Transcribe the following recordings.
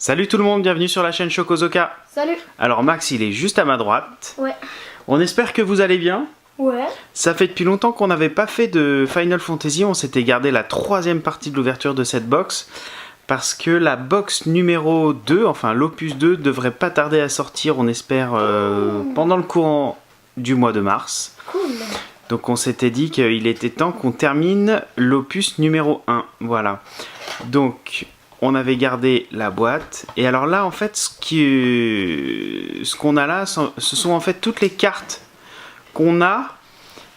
Salut tout le monde, bienvenue sur la chaîne Chocozoka. Salut. Alors Max, il est juste à ma droite. Ouais. On espère que vous allez bien. Ouais. Ça fait depuis longtemps qu'on n'avait pas fait de Final Fantasy. On s'était gardé la troisième partie de l'ouverture de cette box. Parce que la box numéro 2, enfin l'opus 2, devrait pas tarder à sortir, on espère, pendant le courant du mois de mars. Cool. Donc on s'était dit qu'il était temps qu'on termine l'opus numéro 1. Voilà. Donc on avait gardé la boîte. Et alors là, en fait, ce qu'on a là, ce sont en fait toutes les cartes qu'on a.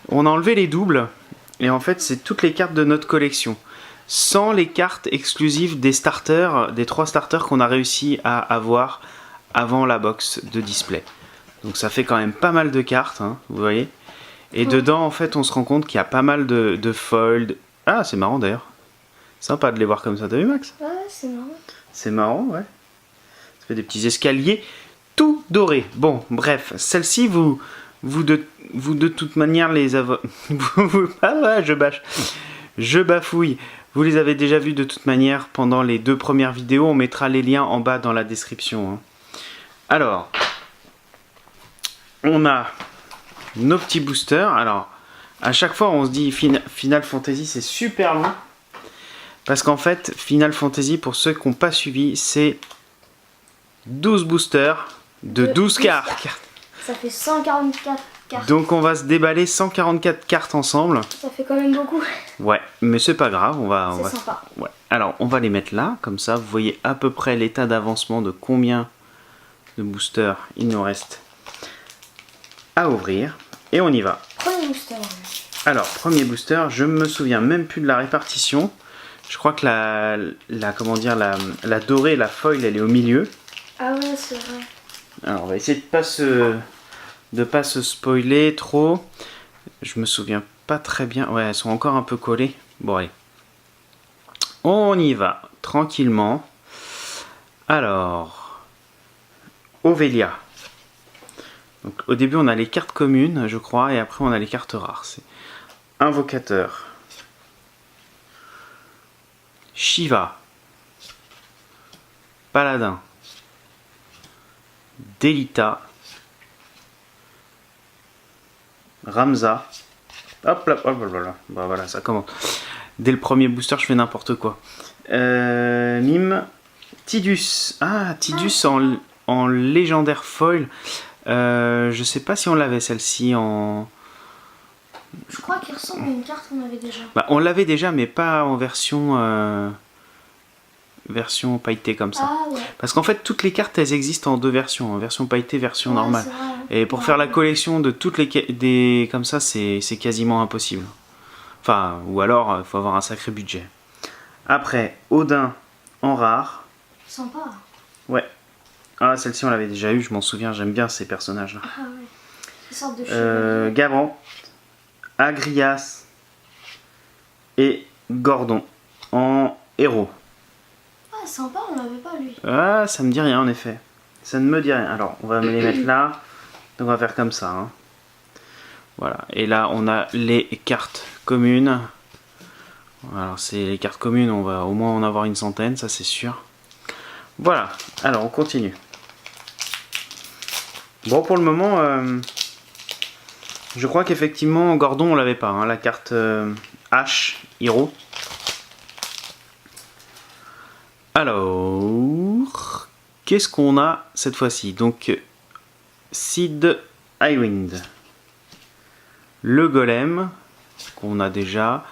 On a enlevé les doubles. Et en fait, c'est toutes les cartes de notre collection. Sans les cartes exclusives des starters, des 3 starters qu'on a réussi à avoir avant la box de display. Donc ça fait quand même pas mal de cartes, hein, vous voyez. Et dedans, en fait, on se rend compte qu'il y a pas mal de foils. Ah, c'est marrant d'ailleurs. Sympa de les voir comme ça, t'as vu Max? Ouais, c'est marrant. C'est marrant, ouais. Ça fait des petits escaliers tout dorés. Bon, bref, celle-ci, vous de toute manière les avez... ah ouais, je bafouille. Vous les avez déjà vus de toute manière pendant les 2 premières vidéos. On mettra les liens en bas dans la description. Hein. Alors, on a nos petits boosters. Alors, à chaque fois, on se dit Final Fantasy, c'est super long. Parce qu'en fait, Final Fantasy, pour ceux qui n'ont pas suivi, c'est 12 boosters de 12 cartes. Ça fait 144 cartes. Donc on va se déballer 144 cartes ensemble. Ça fait quand même beaucoup. Ouais, mais c'est pas grave, C'est sympa. Ouais. Alors on va les mettre là, comme ça vous voyez à peu près l'état d'avancement de combien de boosters il nous reste à ouvrir. Et on y va. Premier booster. Alors, premier booster, je me souviens même plus de la répartition. Je crois que la dorée, la foil, elle est au milieu. Ah ouais, c'est vrai. Alors, on va essayer de pas se spoiler trop. Je me souviens pas très bien. Ouais, elles sont encore un peu collées. Bon, allez. On y va, tranquillement. Alors, Ovelia. Donc, au début, on a les cartes communes, je crois, et après, on a les cartes rares. C'est Invocateur. Shiva. Paladin. Delita. Ramza. Hop là, hop là. Bah voilà, ça commence. Dès le premier booster, je fais n'importe quoi. Mime. Tidus. Ah, Tidus en légendaire foil. Je sais pas si on l'avait celle-ci en... Je crois qu'il ressemble à une carte qu'on avait déjà. Bah, on l'avait déjà, mais pas en version... version pailletée comme ça. Ah ouais. Parce qu'en fait, toutes les cartes, elles existent en 2 versions. En version pailletée, version Ouais, normale. vrai. Et pour faire la collection de toutes les comme ça, c'est quasiment impossible. Enfin, ou alors, il faut avoir un sacré budget. Après, Odin en rare. Sympa. Ouais. Ah, celle-ci, on l'avait déjà eu, je m'en souviens. J'aime bien ces personnages-là. Ah ouais. Une sorte de chevalier. Gavran, Agrias et Gordon en héros. Ah, sympa, on l'avait pas lui. Ah, ça me dit rien en effet. Ça ne me dit rien. Alors, on va me les mettre là. Donc, on va faire comme ça. Hein. Voilà. Et là, on a les cartes communes. Alors, c'est les cartes communes. On va au moins en avoir une centaine, ça c'est sûr. Voilà. Alors, on continue. Bon, pour le moment, je crois qu'effectivement, Gordon, on l'avait pas. Hein, la carte H, Hero. Alors, qu'est-ce qu'on a cette fois-ci? Donc, Sid Highwind, le golem, qu'on a déjà,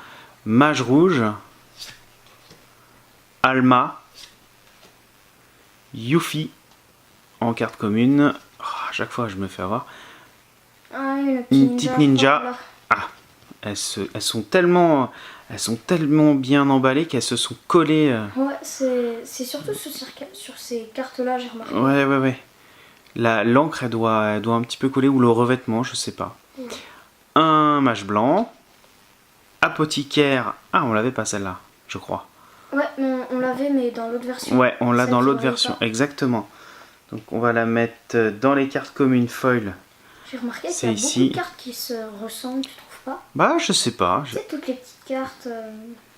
Mage Rouge, Alma, Yuffie, en carte commune. Oh, à chaque fois, je me fais avoir. Ah, Une petite ninja. Ah, elles sont tellement bien emballées qu'elles se sont collées. Ouais, c'est surtout sur ces cartes-là, j'ai remarqué. Ouais. L'encre, elle doit un petit peu coller, ou le revêtement, je sais pas. Ouais. Un mage blanc. Apothicaire. Ah, on l'avait pas celle-là, je crois. Ouais, on l'avait, mais dans l'autre version. Ouais, on l'a Celle dans qui l'autre valait version, pas. exactement. Donc on va la mettre dans les cartes communes foil. J'ai remarqué qu'il C'est y a ici. beaucoup de cartes qui se ressemblent, tu trouves pas? Bah, je sais pas. Tu sais, toutes les petites cartes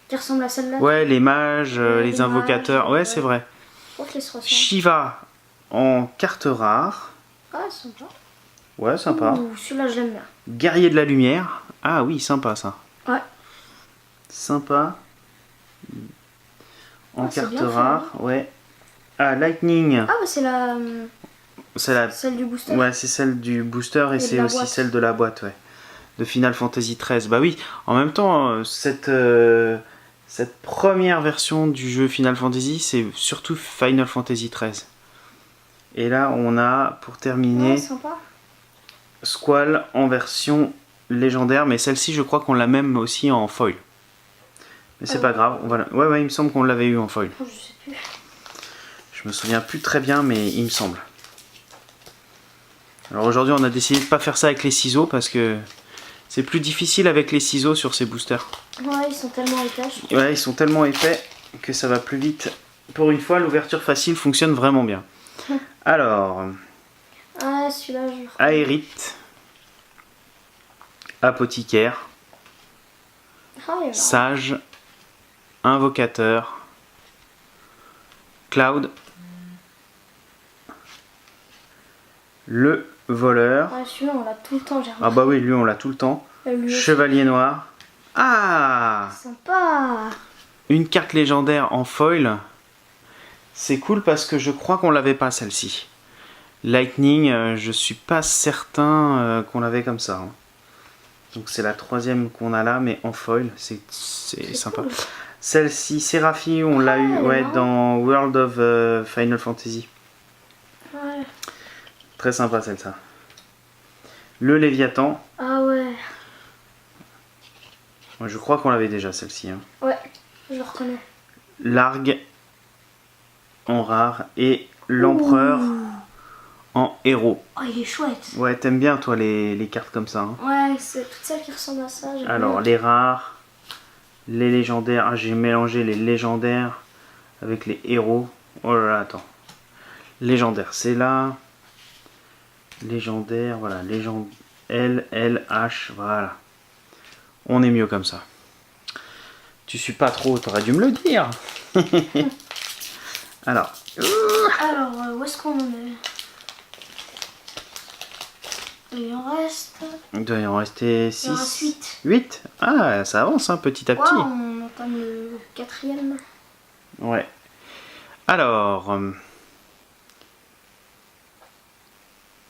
qui ressemblent à celle-là. Ouais, les mages, les les invocateurs. mages, Ouais, ouais. c'est vrai. trouve qu'elle se ressemble. Shiva en carte rare. Ah, sympa. Ouais, sympa. Ouh, celui-là, je l'aime bien. Guerrier de la lumière. Ah oui, sympa ça. Ouais. Sympa. En Ah, c'est carte bien fait, rare, ouais. Ah, Lightning. Ah, bah, c'est la... C'est la... celle du booster. Ouais, c'est celle du booster et de c'est la aussi boîte. celle de la boîte, ouais. De Final Fantasy XIII. Bah oui, en même temps, cette première version du jeu Final Fantasy, c'est surtout Final Fantasy XIII. Et là, on a, pour terminer, Ouais, sympa. Squall en version légendaire, mais celle-ci, je crois qu'on l'a même aussi en foil. Mais c'est Ah pas ouais. grave. Voilà. Ouais, il me semble qu'on l'avait eu en foil. Oh, je sais plus. Je me souviens plus très bien, mais il me semble. Alors aujourd'hui, on a décidé de pas faire ça avec les ciseaux parce que c'est plus difficile avec les ciseaux sur ces boosters. Ouais, ils sont tellement étages. Ouais, ils sont tellement épais que ça va plus vite. Pour une fois, l'ouverture facile fonctionne vraiment bien. Alors, Ah, celui-là, je le reconnais. Aérite, Apothicaire, Ah, il est marrant. Sage, Invocateur, Cloud, le voleur. Ah, celui-là, on l'a tout le temps, j'ai Ah bah oui, lui on l'a tout le temps. Lui aussi. Chevalier noir. Ah, Sympa. une carte légendaire en foil. C'est cool parce que je crois qu'on l'avait pas celle-ci. Lightning, je suis pas certain qu'on l'avait comme ça. Hein. Donc c'est la troisième qu'on a là, mais en foil, c'est sympa. Cool. Celle-ci, Seraphie, on l'a eu elle est ouais, marrante. dans World of Final Fantasy. Ouais. Très sympa celle-là. Le Léviathan, Ah ouais. je crois qu'on l'avait déjà celle-ci. Hein. Ouais, je le reconnais. Largue en rare et l'Empereur Ouh. en héros. Oh, il est chouette. Ouais, t'aimes bien toi les cartes comme ça. Hein. Ouais, c'est toutes celles qui ressemblent à ça. j'aime Alors, bien. les rares, les légendaires. Ah, j'ai mélangé les légendaires avec les héros. Oh là là, attends. Légendaire, c'est là. Légendaire, voilà. Légende L, L, H, voilà. On est mieux comme ça. Tu suis pas trop, t'aurais dû me le dire. Alors, Alors, où est-ce qu'on en est? Il en reste. il doit y en rester Il en reste 6. 8. 8. Ah, ça avance hein, petit à petit. Ouais, on entame le 4e. Ouais. Alors,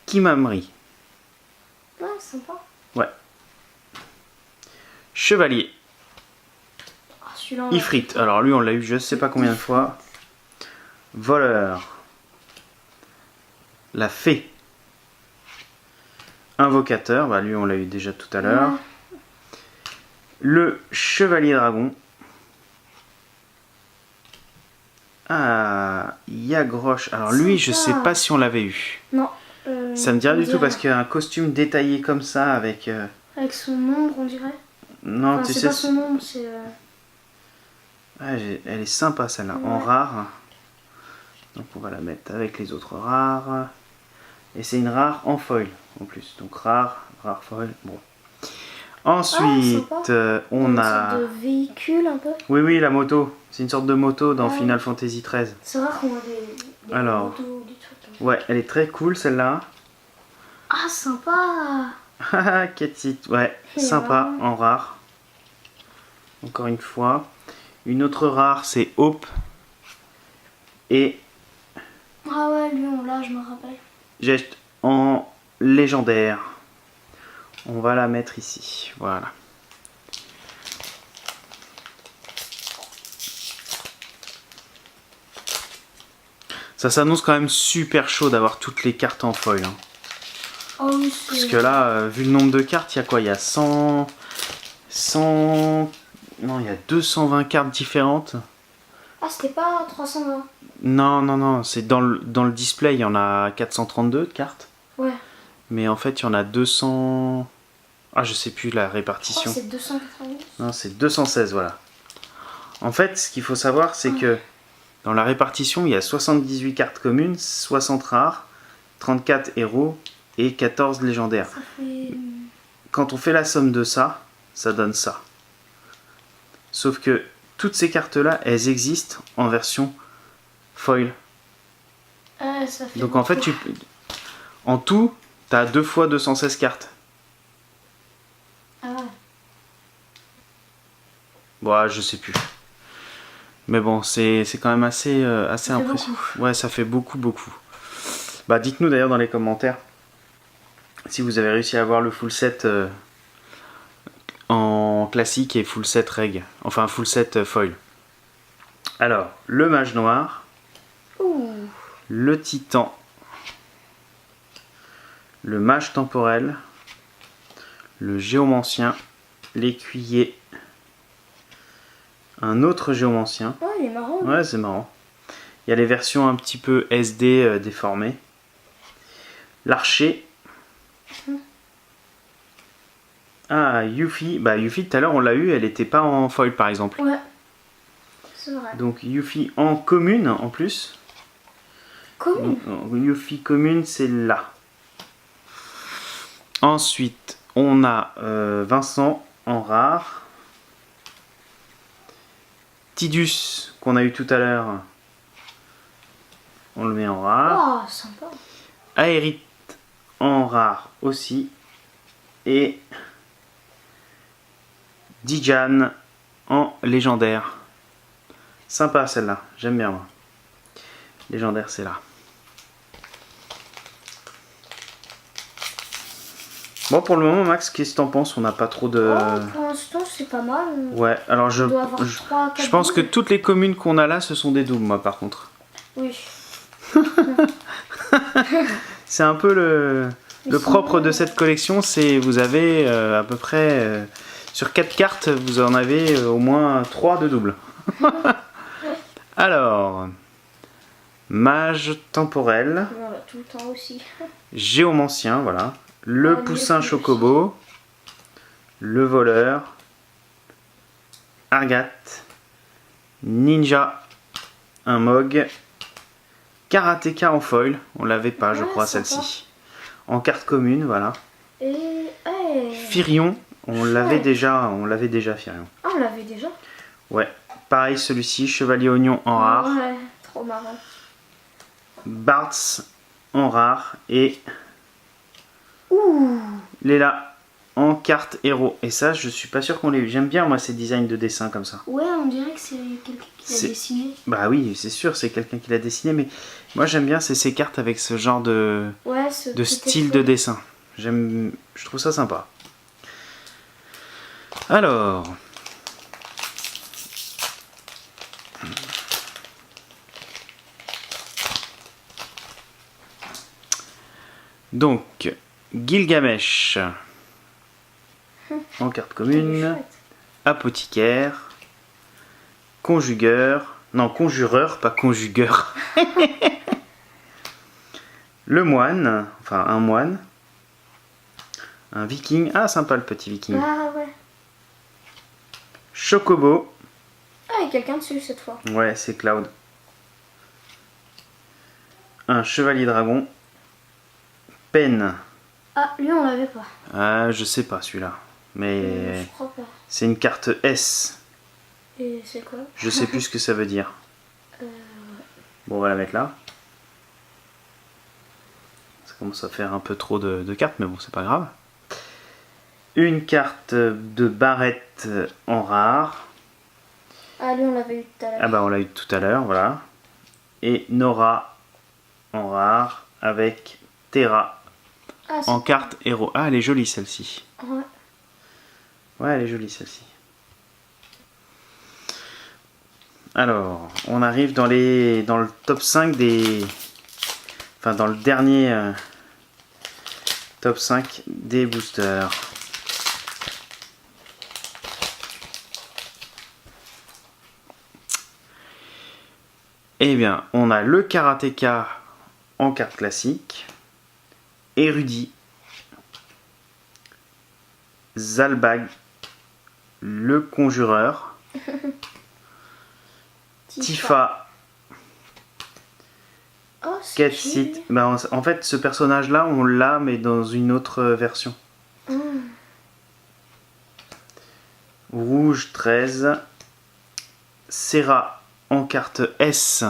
Kimamri, Ouais, sympa. Chevalier, Ah, celui-là, on l'a- Ifrit. Alors lui, on l'a eu je sais pas combien de fois. Voleur, la Fée, Invocateur. Bah lui, on l'a eu déjà tout à l'heure. Ouais. Le Chevalier Dragon. Ah, Yagroche. Alors lui, je sais Sympa. pas si on l'avait eu. Non. Ça me dit rien on du tout dirait- parce qu'il y a un costume détaillé comme ça avec... Avec son ombre, on dirait. Non, Enfin, tu c'est sais... pas son ombre, c'est. Ah, elle est sympa celle-là, en Ouais. rare. Donc on va la mettre avec les autres rares. Et c'est une rare en foil en plus. Donc rare, rare foil. Bon. Ensuite, sympa. on Une a... sorte de véhicule un peu. Oui, la moto. C'est une sorte de moto dans Ouais. Final Fantasy XIII. C'est rare qu'on a des Alors. motos, des trucs comme ça. Ouais, elle est très cool celle-là. Ah, sympa. Haha, Ketsit. Ouais, C'est sympa, marrant. en rare. Encore une fois. Une autre rare, c'est Hope. Et Ah ouais, lui, on l'a, je me rappelle. Geste en légendaire. On va la mettre ici. Voilà. Ça s'annonce quand même super chaud d'avoir toutes les cartes en foil. Hein. Oh oui, Parce que là, vu le nombre de cartes, il y a quoi? Il y a 100... Non, il y a 220 cartes différentes. Ah, c'était pas 320. Non, c'est dans le display, il y en a 432 cartes. Ouais. Mais en fait, il y en a 200... Ah, je sais plus la Je crois répartition. que c'est 290. Non, c'est 216, voilà. En fait, ce qu'il faut savoir, c'est que dans la répartition, il y a 78 cartes communes, 60 rares, 34 héros et 14 légendaires. Ça fait. Quand on fait la somme de ça, ça donne ça. Sauf que toutes ces cartes-là, elles existent en version foil. Ah, ça fait Donc en fait, beaucoup. en tout, tu as 2 fois 216 cartes. Ah ouais. Bon, je sais plus. Mais bon, c'est quand même assez Ça fait impressionnant. beaucoup. Ouais, ça fait beaucoup, beaucoup. Bah, dites-nous d'ailleurs dans les commentaires si vous avez réussi à avoir le full set en classique et full set reg. Enfin, full set foil. Alors, le mage noir, Ouh. le titan, le mage temporel, le géomancien, l'écuyer, un autre géomancien. Ouais, il est marrant. Ouais, c'est marrant. Il y a les versions un petit peu SD déformées. L'archer. Ah, Yuffie. Bah, Yuffie, tout à l'heure, on l'a eu, elle n'était pas en foil, par exemple. Ouais. C'est vrai. Donc, Yuffie en commune, en plus. Commune. Donc, Yuffie commune, c'est là. Ensuite, on a Vincent en rare. Tidus, qu'on a eu tout à l'heure. On le met en rare. Oh, sympa. Aérite en rare aussi. Et Dijan en légendaire. Sympa celle-là, j'aime bien moi. Légendaire, c'est là. Bon, pour le moment, Max, qu'est-ce que t'en penses? On n'a pas trop de... Oh, pour l'instant, c'est pas mal. Ouais, alors On doit avoir 3, 4 je pense que toutes les communes qu'on a là, ce sont des doubles, moi, par contre. Oui. C'est un peu le Mais propre sinon, de cette collection, c'est vous avez à peu près... sur 4 cartes, vous en avez au moins 3 de doubles. Alors... Mage temporel, on l'a tout le temps aussi. géomancien, voilà. Le Ah, poussin lui, chocobo, le voleur, Argat, ninja, un mog, karatéka en foil, on l'avait pas je Ouais, crois sympa. celle-ci. En carte commune, voilà. Et. Hey. Firion, on l'avait Ouais. déjà Firion. Ah, on l'avait déjà. Ouais, pareil celui-ci, chevalier oignon en rare, Ouais, trop marrant. Bartz en rare et Ouh. Léla en carte héros. Et ça, je suis pas sûr qu'on l'ait eu. J'aime bien moi ces designs de dessin comme ça. Ouais, on dirait que c'est quelqu'un qui l'a C'est- dessiné. Bah oui, c'est sûr, c'est quelqu'un qui l'a dessiné, mais moi j'aime bien ces cartes avec ce genre de Ouais, ce petit style effet. de dessin. Je trouve ça sympa. Alors, donc Gilgamesh en carte Il est commune, chouette. apothicaire, conjugueur, non conjureur, pas conjugueur. Le moine, enfin un moine, un viking, ah sympa le petit viking. Ah ouais. Chocobo, Ah, il y a quelqu'un dessus cette fois. ouais c'est Cloud. Un chevalier dragon, Pen, Ah, lui on l'avait pas. ah je sais pas celui-là, mais Je crois pas. c'est une carte S, Et c'est quoi? je sais plus ce que ça veut dire. Bon on va la mettre là. Ça commence à faire un peu trop de cartes, mais bon c'est pas grave. Une carte de Barrette en rare. Ah, lui on l'avait eu tout à Ah l'heure. bah on l'a eu tout à l'heure, voilà. Et Nora en rare avec Terra Ah, en carte héros. Ah elle est jolie celle-ci. Ouais. Ouais elle est jolie celle-ci. Alors on arrive dans le top 5 des... Enfin dans le dernier top 5 des boosters. Eh bien, on a le karatéka en carte classique, érudit, Zalbag, le conjureur, Tifa, Oh, c'est Ketsit. joli. Ben, en fait, ce personnage-là, on l'a, mais dans une autre version. Rouge 13, Serra en carte S,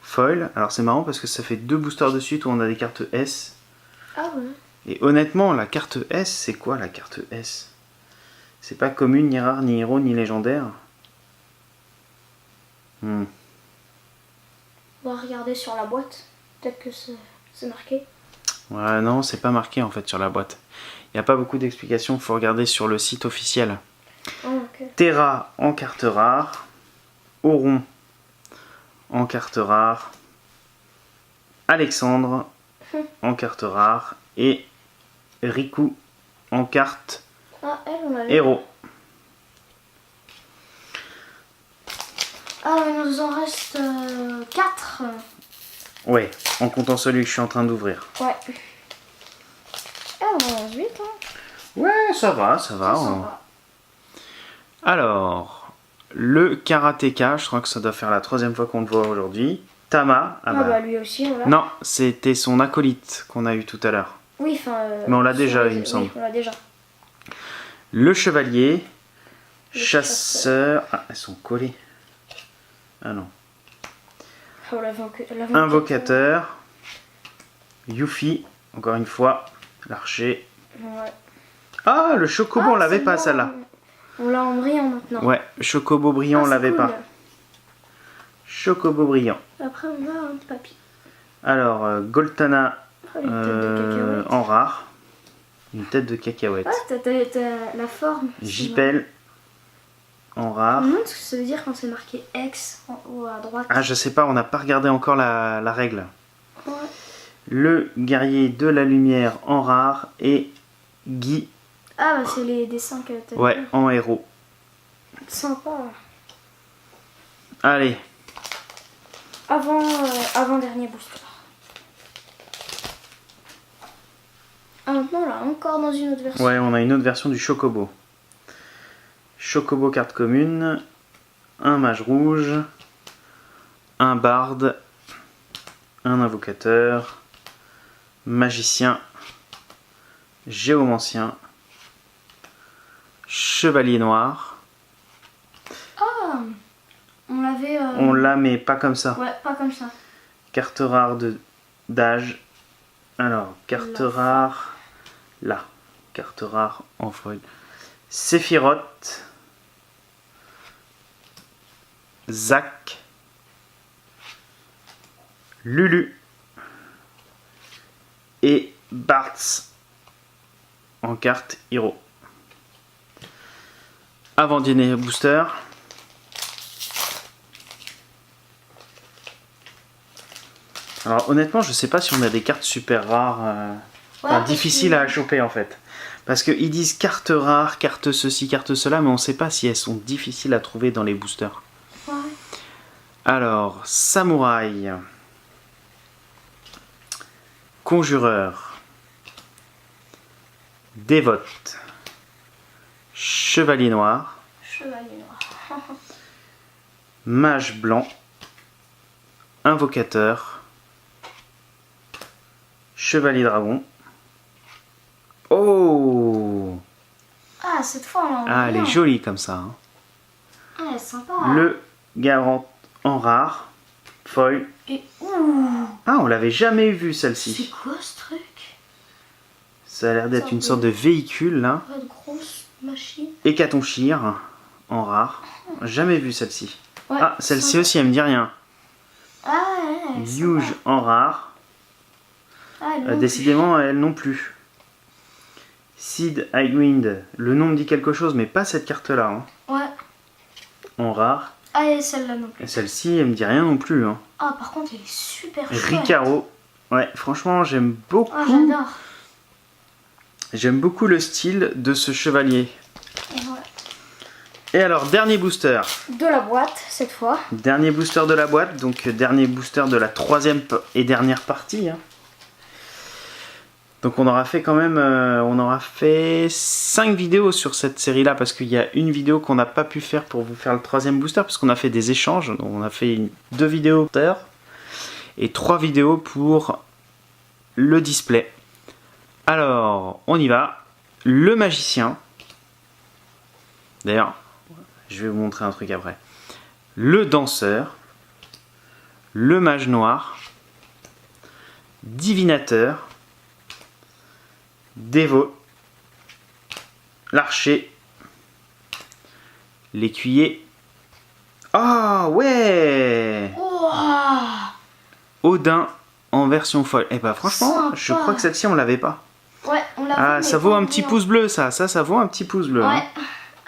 foil. Alors c'est marrant parce que ça fait 2 boosters de suite où on a des cartes S. Ah ouais. Et honnêtement, la carte S, c'est quoi la carte S? C'est pas commune, ni rare, ni héros, ni légendaire. On va regarder sur la boîte. Peut-être que c'est marqué. Ouais, non, c'est pas marqué en fait sur la boîte. Il n'y a pas beaucoup d'explications, il faut regarder sur le site officiel. Oh, ok. Terra en carte rare. Auron en carte rare. Alexandre en carte rare. Et Riku en carte Ah, elle, on l'a vu. héros. Ah, il nous en reste 4. Ouais, en comptant celui que je suis en train d'ouvrir. Ouais. Ah, on avance vite, hein. Ouais, ça va, ça va. C'est sympa. Alors, le karatéka, je crois que ça doit faire la 3e fois qu'on le voit aujourd'hui. Tama, Ah, bah lui aussi, voilà. non, c'était son acolyte qu'on a eu tout à l'heure. Oui, enfin. Mais on l'a sur déjà, les- il me semble. Oui, on l'a déjà. Le chevalier, Le chasseur. Ah, elles sont collées. Ah non. Oh, Invocateur. Yuffie, encore une fois. L'archer. Ouais. Ah, le chocobo, on l'avait pas celle-là, celle-là. On l'a en brillant maintenant. Ouais, chocobo brillant, on c'est l'avait cool. pas. Chocobo brillant. Après, on a un papy. Alors, Goltana Oh, une tête de cacahuète. en rare. Une tête de cacahuète. Ah, t'as la forme. Jipel en Je me rare. demande ce que ça veut dire quand c'est marqué X en haut à droite. Ah, je sais pas, on n'a pas regardé encore la règle. Ouais. Le guerrier de la lumière en rare et Guy, Ah, bah c'est les dessins que t'as ouais, fait. en héros. Sympa. Allez, Avant dernier booster. Ah, maintenant là, encore dans une autre version. ouais, on a une autre version du Chocobo. Chocobo carte commune, un mage rouge, un barde, un invocateur, magicien, géomancien, chevalier noir. Ah, on l'avait. On l'a mais pas comme ça. Ouais, pas comme ça. Carte rare d'âge. Alors, carte Là. rare. Là. Carte rare en foil. Sephiroth. Zack. Lulu. Et Bartz en carte Hero. Avant dîner booster. Alors honnêtement, je sais pas si on a des cartes super rares, Ouais, difficiles à choper en fait. Parce qu'ils disent carte rare, carte ceci, carte cela, mais on sait pas si elles sont difficiles à trouver dans les boosters. Ouais. Alors, samouraï, conjureur, dévote, chevalier noir, Chevalier noir. mage blanc, invocateur, chevalier dragon. Oh! Ah, cette fois, on l'a en Ah, elle est brillant. jolie comme ça. Hein. Ah, elle est sympa. Le garant en rare, foil. Et ouh, Ah, on l'avait jamais vu c'est celle-ci. quoi ce truc? Ça a l'air d'être Ça, une oui. sorte de véhicule là. Pas de grosse machine. Hécatonchire en rare. Jamais vu celle-ci. Ouais, Ah, celle-ci sympa. aussi, elle me dit rien. Ah, ouais, elle est Yuge sympa. en rare. Ah, elle non plus. Décidément, elle non plus. Sid Highwind, le nom me dit quelque chose, mais pas cette carte-là. Hein. Ouais. En rare. Ah, et celle-là non plus. Et celle-ci, elle me dit rien non plus. Hein. Ah, par contre, elle est super chouette. Ricaro. Ouais, franchement, j'aime beaucoup. Ah, j'adore. J'aime beaucoup le style de ce chevalier. Et voilà. Et alors, dernier booster. De la boîte, cette fois. Dernier booster de la boîte, donc dernier booster de la 3e et dernière partie. Hein. Donc on aura fait quand même, on aura fait 5 vidéos sur cette série-là, parce qu'il y a une vidéo qu'on n'a pas pu faire pour vous faire le 3e booster, parce qu'on a fait des échanges. Donc on a fait 2 vidéos et 3 vidéos pour le display. Alors, on y va. Le magicien. D'ailleurs, je vais vous montrer un truc après. Le danseur. le mage noir, divinateur, dévot, l'archer, l'écuyer. Ah ouais, Ouah. Odin en version folle. Eh ben franchement, Sympa. je crois que celle-ci on l'avait pas. Ouais, on l'a Ah, vu, ça mais vaut pas un petit bien. pouce bleu, ça vaut un petit pouce bleu. Ouais.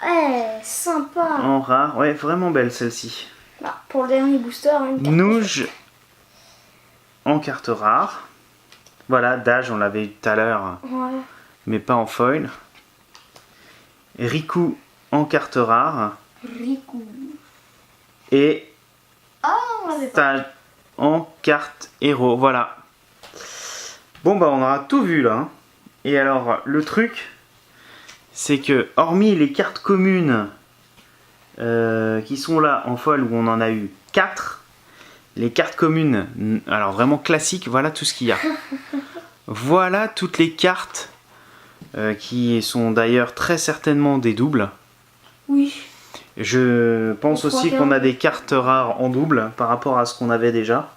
Hein. Sympa. En rare, ouais, vraiment belle celle-ci. Bah, pour le dernier booster, hein, une carte Nouge en carte rare. Voilà, Dage, on l'avait eu tout à l'heure, Ouais. mais pas en foil. Riku en carte rare. Riku. Et Ah, on l'avait pas. Stage en carte héros. Voilà. Bon, bah, on aura tout vu là. Hein. Et alors, le truc, c'est que, hormis les cartes communes qui sont là en foil, où on en a eu 4, les cartes communes, alors vraiment classiques, voilà tout ce qu'il y a. Voilà toutes les cartes qui sont d'ailleurs très certainement des doubles. Oui. Je pense On aussi croit qu'on bien. a des cartes rares en double par rapport à ce qu'on avait déjà.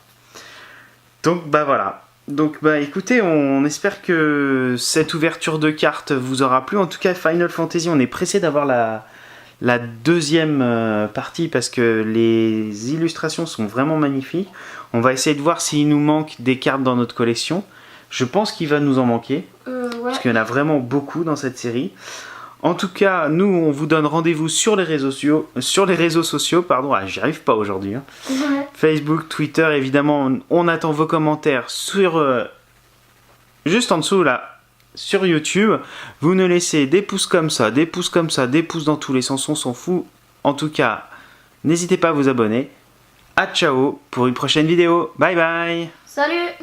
Donc bah voilà. Donc bah écoutez, on espère que cette ouverture de cartes vous aura plu. En tout cas, Final Fantasy, on est pressé d'avoir la deuxième partie parce que les illustrations sont vraiment magnifiques. On va essayer de voir s'il nous manque des cartes dans notre collection. Je pense qu'il va nous en manquer. Ouais. Parce qu'il y en a vraiment beaucoup dans cette série. En tout cas, nous, on vous donne rendez-vous sur les réseaux sociaux, pardon, j'y arrive pas aujourd'hui. Hein. Ouais. Facebook, Twitter, évidemment, on attend vos commentaires sur juste en dessous là, sur YouTube. Vous nous laissez des pouces comme ça, des pouces comme ça, des pouces dans tous les sens, on s'en fout. En tout cas, n'hésitez pas à vous abonner. À ciao pour une prochaine vidéo. Bye bye. Salut.